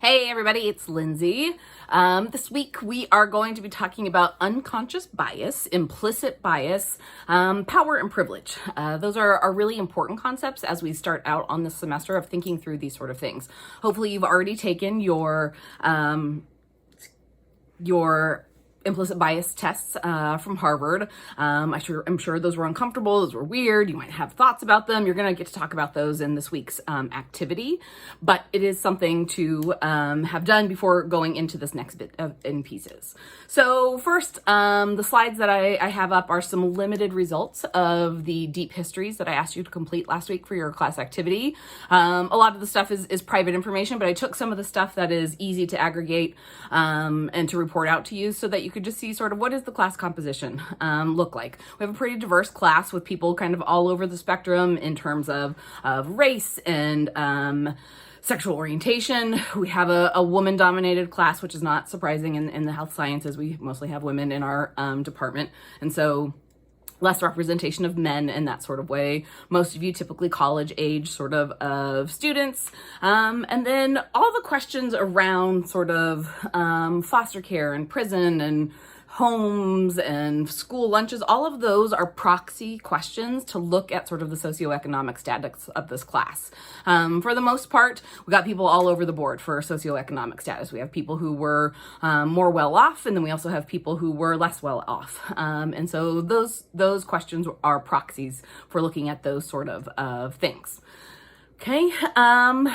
Hey everybody, it's Lindsay. This week we are going to be talking about unconscious bias, implicit bias, power and privilege. Those are really important concepts as we start out on this semester of thinking through these sort of things. Hopefully you've already taken your implicit bias tests from Harvard. I'm sure those were uncomfortable, those were weird, you might have thoughts about them. You're gonna get to talk about those in this week's activity, but it is something to have done before going into this next bit in pieces. So first, the slides that I have up are some limited results of the deep histories that I asked you to complete last week for your class activity. A lot of the stuff is private information, but I took some of the stuff that is easy to aggregate and to report out to you so that you could just see sort of what does the class composition look like. We have a pretty diverse class with people kind of all over the spectrum in terms of race and sexual orientation. We have a woman-dominated class, which is not surprising in the health sciences. We mostly have women in our department, and so less representation of men in that sort of way. Most of you typically college age sort of students. And then all the questions around sort of foster care and prison and homes and school lunches, all of those are proxy questions to look at sort of the socioeconomic status of this class. For the most part, we got people all over the board for socioeconomic status. We have people who were more well off, and then we also have people who were less well off. And so those questions are proxies for looking at those sort of things. Okay,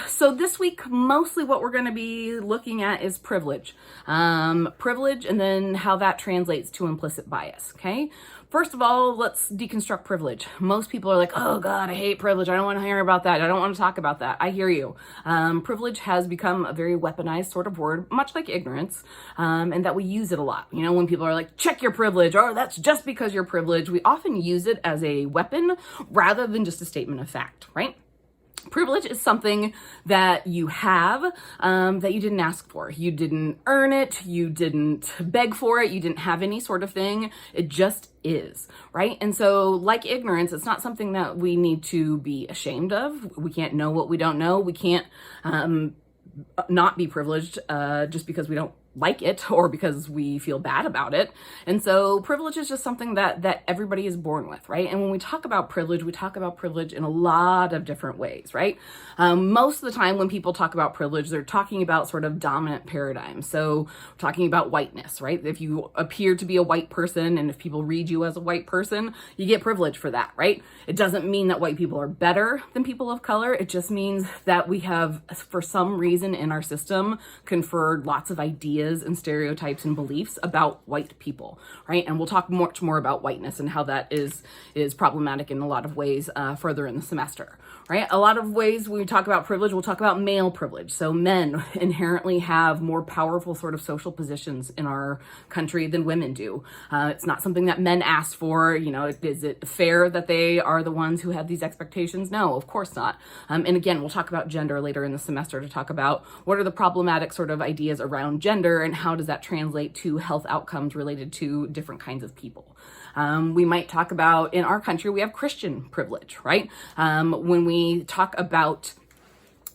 so this week, mostly what we're going to be looking at is privilege. Privilege and then how that translates to implicit bias, okay? First of all, let's deconstruct privilege. Most people are like, oh God, I hate privilege. I don't want to hear about that. I don't want to talk about that. I hear you. Privilege has become a very weaponized sort of word, much like ignorance, and that we use it a lot. You know, when people are like, check your privilege, or that's just because you're privileged, we often use it as a weapon rather than just a statement of fact, right? Privilege is something that you have that you didn't ask for. You didn't earn it. You didn't beg for it. You didn't have any sort of thing. It just is, right? And so like ignorance, it's not something that we need to be ashamed of. We can't know what we don't know. We can't not be privileged just because we don't like it or because we feel bad about it. And so privilege is just something that everybody is born with, right? And when we talk about privilege, we talk about privilege in a lot of different ways, right? Most of the time when people talk about privilege, they're talking about sort of dominant paradigms. So we're talking about whiteness, right? If you appear to be a white person and if people read you as a white person, you get privilege for that, right? It doesn't mean that white people are better than people of color. It just means that we have, for some reason in our system, conferred lots of ideas and stereotypes and beliefs about white people, right? And we'll talk much more about whiteness and how that is problematic in a lot of ways further in the semester, right? A lot of ways when we talk about privilege, we'll talk about male privilege. So men inherently have more powerful sort of social positions in our country than women do. It's not something that men ask for. You know, is it fair that they are the ones who have these expectations? No, of course not. And again, we'll talk about gender later in the semester to talk about what are the problematic sort of ideas around gender and how does that translate to health outcomes related to different kinds of people. We might talk about, in our country, we have Christian privilege, right? When we talk about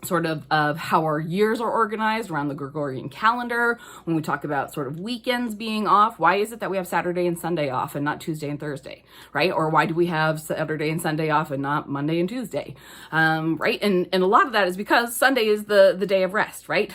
sort of how our years are organized around the Gregorian calendar, when we talk about sort of weekends being off, why is it that we have Saturday and Sunday off and not Tuesday and Thursday, right? Or why do we have Saturday and Sunday off and not Monday and Tuesday, right? And a lot of that is because Sunday is the day of rest, right?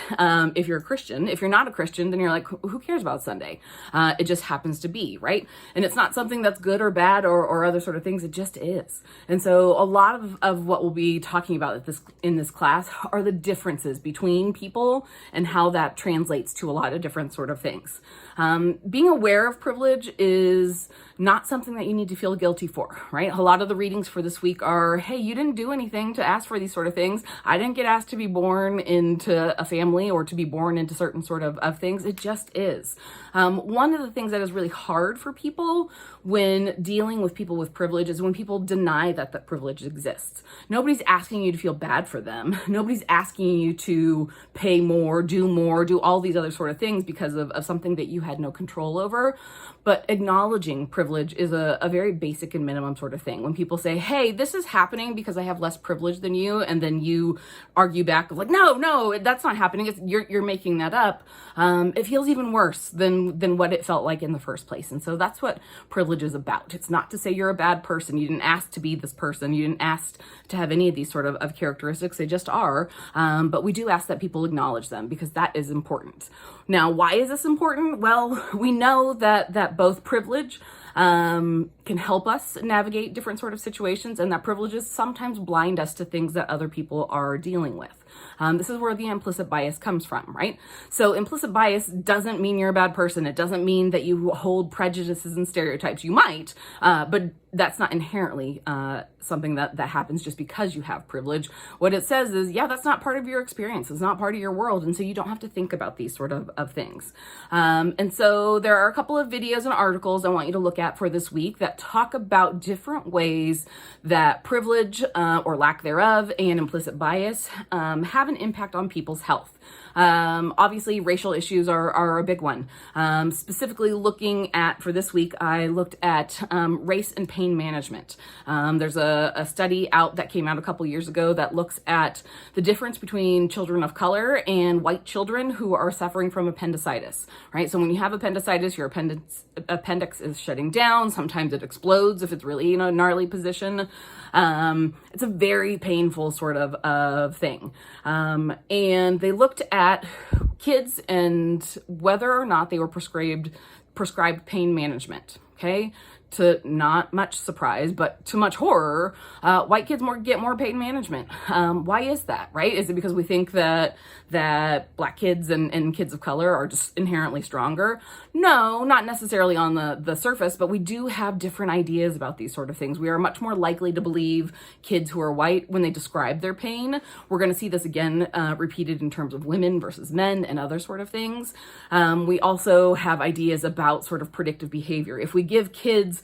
If you're a Christian. If you're not a Christian, then you're like, who cares about Sunday? It just happens to be, right? And it's not something that's good or bad or other sort of things. It just is. And so a lot of what we'll be talking about in this class are the differences between people and how that translates to a lot of different sort of things. Being aware of privilege is not something that you need to feel guilty for, right? A lot of the readings for this week are, hey, you didn't do anything to ask for these sort of things. I didn't get asked to be born into a family or to be born into certain sort of things. It just is. One of the things that is really hard for people when dealing with people with privilege is when people deny that privilege exists. Nobody's asking you to feel bad for them. Nobody's Nobody's asking you to pay more, do all these other sort of things because of something that you had no control over. But acknowledging privilege is a very basic and minimum sort of thing. When people say, hey, this is happening because I have less privilege than you, and then you argue back of like, no, that's not happening. You're making that up. It feels even worse than what it felt like in the first place. And so that's what privilege is about. It's not to say you're a bad person. You didn't ask to be this person. You didn't ask to have any of these sort of characteristics. They just are. But we do ask that people acknowledge them because that is important. Now, why is this important? Well, we know that both privilege can help us navigate different sort of situations, and that privileges sometimes blind us to things that other people are dealing with. This is where the implicit bias comes from, right? So implicit bias doesn't mean you're a bad person. It doesn't mean that you hold prejudices and stereotypes. You might, but that's not inherently something that happens just because you have privilege. What it says is, yeah, that's not part of your experience. It's not part of your world. And so you don't have to think about these sort of things. And so there are a couple of videos and articles I want you to look at for this week that talk about different ways that privilege or lack thereof and implicit bias have an impact on people's health. Obviously, racial issues are a big one. Specifically looking at, for this week, I looked at race and pain management. There's a study out that came out a couple years ago that looks at the difference between children of color and white children who are suffering from appendicitis, right? So when you have appendicitis, your appendix is shutting down. Sometimes it explodes if it's really in a gnarly position. It's a very painful sort of thing. And they looked at kids and whether or not they were prescribed pain management. Okay. To not much surprise, but to much horror, white kids get more pain management. Why is that, right? Is it because we think that black kids and kids of color are just inherently stronger? No, not necessarily on the surface, but we do have different ideas about these sort of things. We are much more likely to believe kids who are white when they describe their pain. We're going to see this again repeated in terms of women versus men and other sort of things. We also have ideas about sort of predictive behavior. If we give kids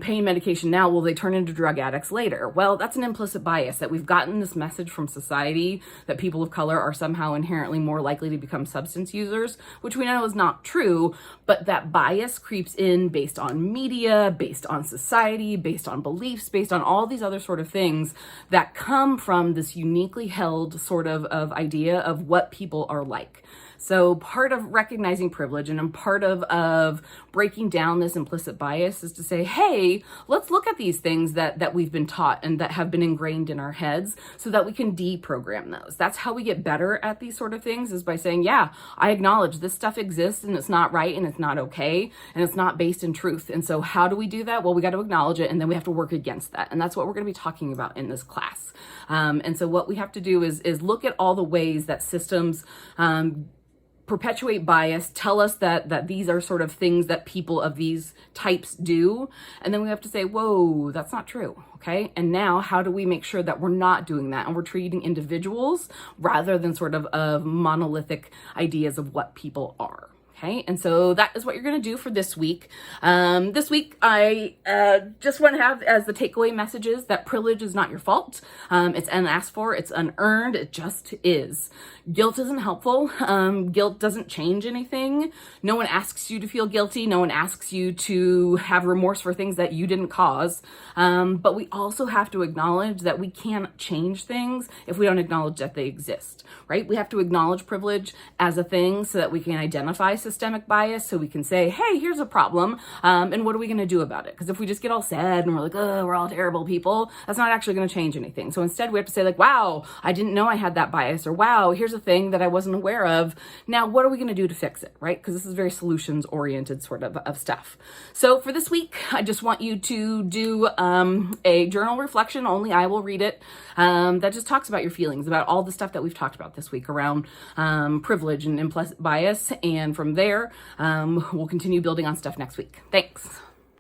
pain medication now, will they turn into drug addicts later? Well, that's an implicit bias that we've gotten this message from society that people of color are somehow inherently more likely to become substance users, which we know is not true, but that bias creeps in based on media, based on society, based on beliefs, based on all these other sort of things that come from this uniquely held sort of idea of what people are like. So part of recognizing privilege and part of breaking down this implicit bias is to say, hey, let's look at these things that we've been taught and that have been ingrained in our heads so that we can deprogram those. That's how we get better at these sort of things, is by saying, yeah, I acknowledge this stuff exists and it's not right and it's not okay and it's not based in truth. And so how do we do that? Well, we got to acknowledge it and then we have to work against that. And that's what we're going to be talking about in this class. And so what we have to do is look at all the ways that systems perpetuate bias, tell us that these are sort of things that people of these types do. And then we have to say, whoa, that's not true. Okay. And now how do we make sure that we're not doing that and we're treating individuals rather than sort of monolithic ideas of what people are? Okay, and so that is what you're going to do for this week. This week, I just want to have as the takeaway messages that privilege is not your fault. It's unasked for, it's unearned, it just is. Guilt isn't helpful. Guilt doesn't change anything. No one asks you to feel guilty. No one asks you to have remorse for things that you didn't cause. But we also have to acknowledge that we can't change things if we don't acknowledge that they exist, right? We have to acknowledge privilege as a thing so that we can identify systemic bias, so we can say, hey, here's a problem, and what are we going to do about it? Because if we just get all sad and we're like, oh, we're all terrible people, that's not actually going to change anything. So instead we have to say like, wow, I didn't know I had that bias, or wow, here's a thing that I wasn't aware of. Now, what are we going to do to fix it, right? Because this is very solutions oriented sort of stuff. So for this week, I just want you to do a journal reflection, only I will read it, that just talks about your feelings, about all the stuff that we've talked about this week around privilege and implicit bias. And from there, we'll continue building on stuff next week. Thanks.